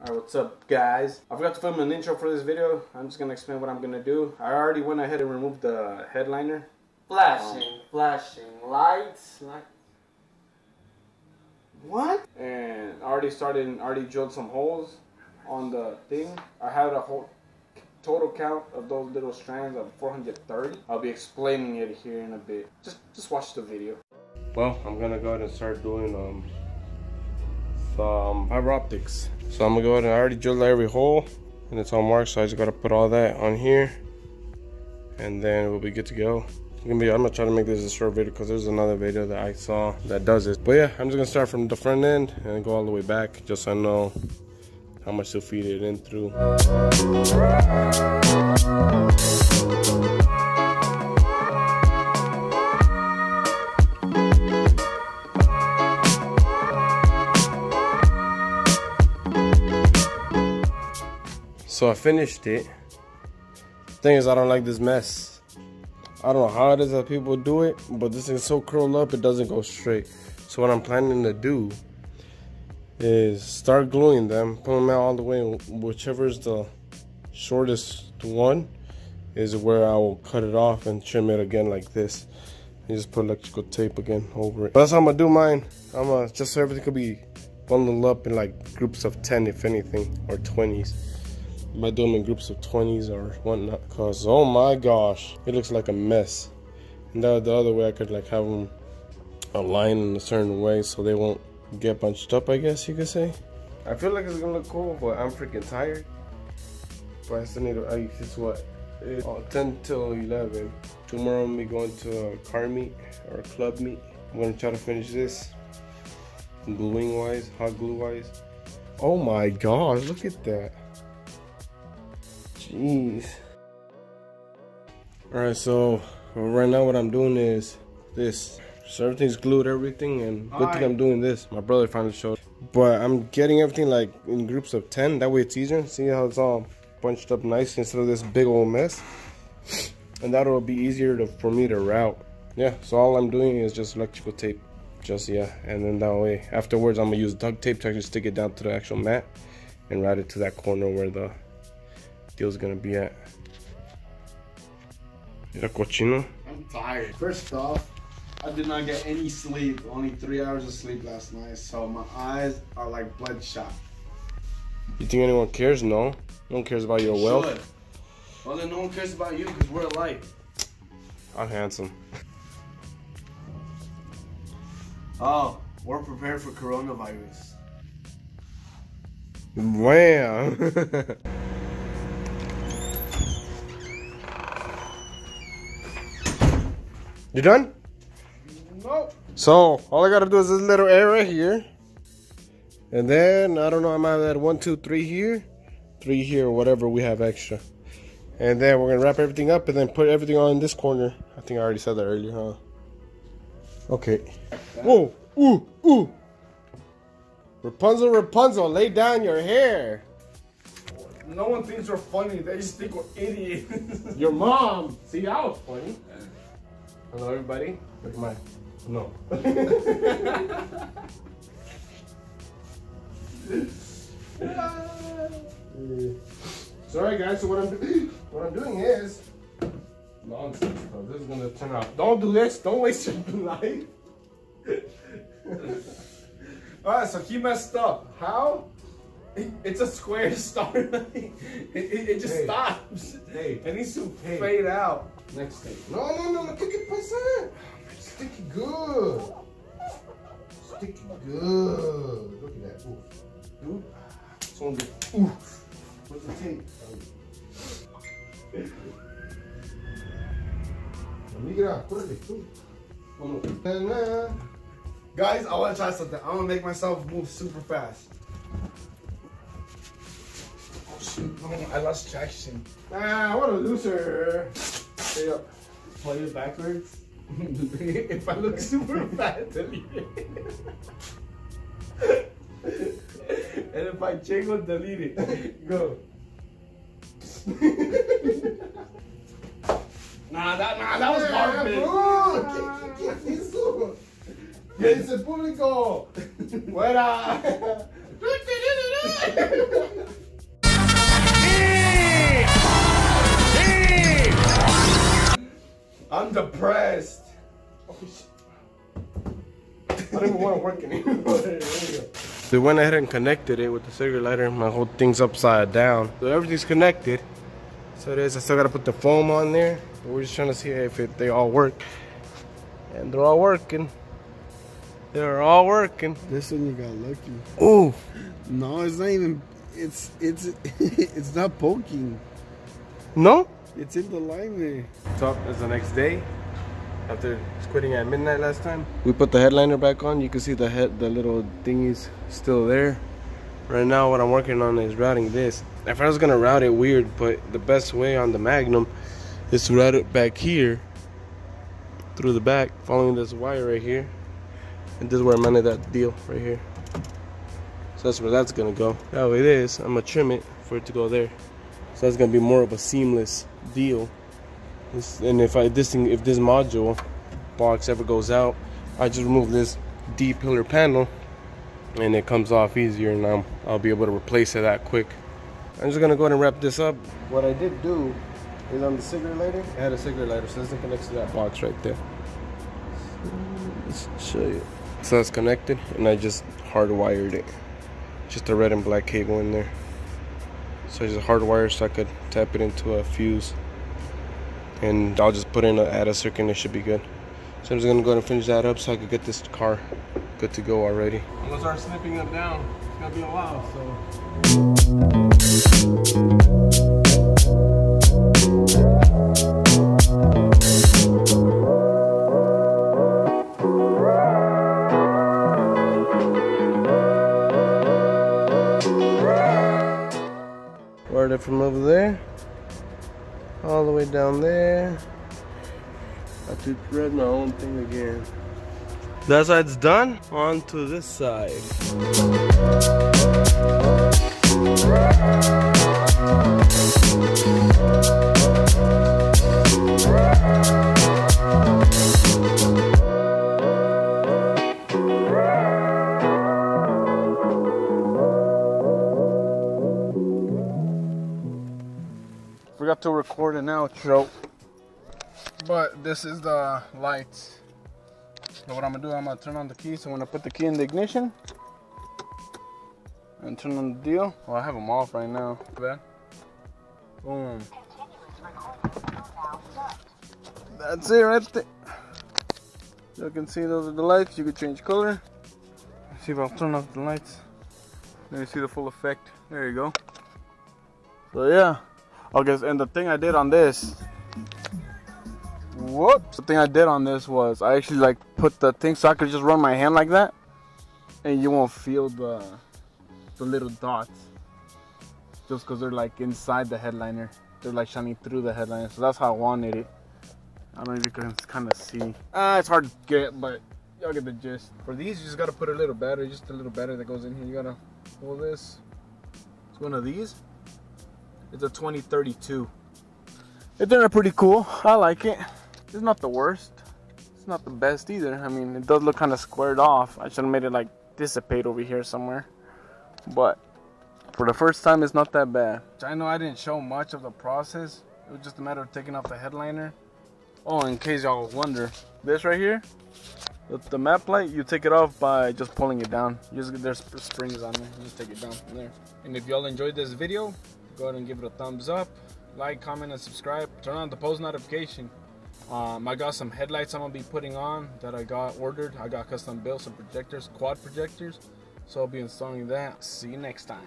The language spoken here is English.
Alright, what's up guys? I forgot to film an intro for this video. I'm just gonna explain what I'm gonna do. I already went ahead and removed the headliner. Flashing lights. What? And already drilled some holes on the thing. I had a whole total count of those little strands of 430. I'll be explaining it here in a bit. Just watch the video. Well, I'm gonna go ahead and start doing some fiber optics. So I'm gonna go ahead and I already drilled every hole and it's all marked, so I just gotta put all that on here and then we'll be good to go. I'm gonna try to make this a short video because there's another video that I saw that does it. But yeah, I'm just gonna start from the front end and go all the way back just so I know how much to feed it in through. So I finished it. Thing is, I don't like this mess. I don't know how it is that people do it, but this thing's so curled up it doesn't go straight. So what I'm planning to do is start gluing them, put them out all the way, whichever is the shortest one is where I will cut it off and trim it again like this. And just put electrical tape again over it. But that's how I'm gonna do mine. I'm gonna just so everything could be bundled up in like groups of 10 if anything, or 20s. I might do them in groups of 20s or whatnot, cause oh my gosh, it looks like a mess. And the other way I could like have them aligned in a certain way so they won't get bunched up, I guess you could say. I feel like it's gonna look cool, but I'm freaking tired. But I still need to, it's what? It's 10 till 11. Tomorrow I'm gonna be going to a car meet or a club meet. I'm gonna try to finish this gluing wise, hot glue wise. Oh my gosh, look at that. Jeez. Alright, so right now what I'm doing is this. So everything's glued, everything, and good thing I'm doing this. My brother finally showed. But I'm getting everything like in groups of 10. That way it's easier. See how it's all bunched up nice instead of this big old mess. And that'll be easier for me to route. Yeah, so all I'm doing is just electrical tape. And then that way, afterwards I'm gonna use duct tape to actually stick it down to the actual mat and route it to that corner where the deal's gonna be at. Mira cochino. I'm tired. First off, I did not get any sleep. Only 3 hours of sleep last night, so my eyes are like bloodshot. You think anyone cares? No. No one cares about your wealth. Well, then no one cares about you because we're alike. I'm handsome. Oh, we're prepared for coronavirus. Wham! You done? Nope. So all I gotta do is this little area here, and then I don't know, I might have 1, 2, 3 here, 3 here, whatever we have extra, and then we're gonna wrap everything up and then put everything on this corner. I think I already said that earlier, huh? Okay. Whoa! Ooh! Ooh! Rapunzel, Rapunzel, lay down your hair. No one thinks we're funny. They just think we're idiots. Your mom. See, I was funny. Hello, everybody. Look at my. No. Sorry, guys. So what I'm doing is nonsense. Bro. This is gonna turn out. Don't do this. Don't waste your life. Alright, so he messed up. How? It's a square start. it just stops. Hey. It needs to fade out. Next thing. No. Look at the sticky good. Sticky good. Look at that. Ooh. Dude. So good. Ooh. What's the tape? Guys, I want to try something. I'm going to make myself move super fast. Oh, shoot. I lost traction. Ah, what a loser. Stay up. Play it backwards. If I look super fat, delete it. And if I jiggle, delete it. Go. That was garbage. ¿Qué dice el público? ¡Fuera! depressed. Oh, shit. I don't even want to work anymore. We went ahead and connected it with the cigarette lighter. My whole thing's upside down. So everything's connected. So it is. I still got to put the foam on there. But we're just trying to see if they all work. And they're all working. They're all working. This one you got lucky. Ooh. No, it's not even. It's it's not poking. No? It's in the line there. What's up? It's the next day. After quitting at midnight last time, we put the headliner back on. You can see the little thingies still there. Right now, what I'm working on is routing this. If I was gonna route it weird, but the best way on the Magnum is to route it back here through the back, following this wire right here. And this is where I mounted that deal right here. So that's where that's gonna go. That way it is. I'm gonna trim it for it to go there. So that's gonna be more of a seamless deal. And if this module box ever goes out, I just remove this D pillar panel, and it comes off easier, and I'll be able to replace it that quick. I'm just gonna go ahead and wrap this up. What I did do is on the cigarette lighter, I had a cigarette lighter, so this connects to that box right there. Let's show you. So that's connected, and I just hardwired it. Just a red and black cable in there. So I just hardwired so I could tap it into a fuse. And I'll just put in an add a circuit and it should be good. So I'm just gonna go ahead and finish that up so I could get this car good to go already. I'm gonna start snipping them down. It's gonna be a while, so. Wired it from over there all the way down there. I have to thread my own thing again. That side's done. On to this side. Forgot to record an outro, but this is the lights. So what I'm gonna do, I'm gonna turn on the key. So when I put the key in the ignition and turn on the deal, well, I have them off right now. Bad. Boom. That's it right there. You can see those are the lights. You can change color. Let's see if I'll turn off the lights. Then you see the full effect. There you go. So yeah. Okay, and the thing I did on this, whoops, the thing I did on this was I actually like put the thing so I could just run my hand like that, and you won't feel the little dots, just because they're like inside the headliner. They're like shining through the headliner, so that's how I wanted it. I don't know if you can kind of see. It's hard to get, but y'all get the gist. For these, you just gotta put a little battery, just a little battery that goes in here. You gotta pull this. It's one of these. It's a 2032. It turned out pretty cool. I like it. It's not the worst. It's not the best either. I mean, it does look kind of squared off. I should have made it like dissipate over here somewhere. But for the first time, it's not that bad. I know I didn't show much of the process. It was just a matter of taking off the headliner. Oh, in case y'all wonder, this right here, the map light, you take it off by just pulling it down. There's springs on there. You just take it down from there. And if y'all enjoyed this video, go ahead and give it a thumbs up, like, comment, and subscribe. Turn on the post notification. I got some headlights I'm gonna be putting on that I got ordered. I got custom built, some projectors, quad projectors. So I'll be installing that. See you next time.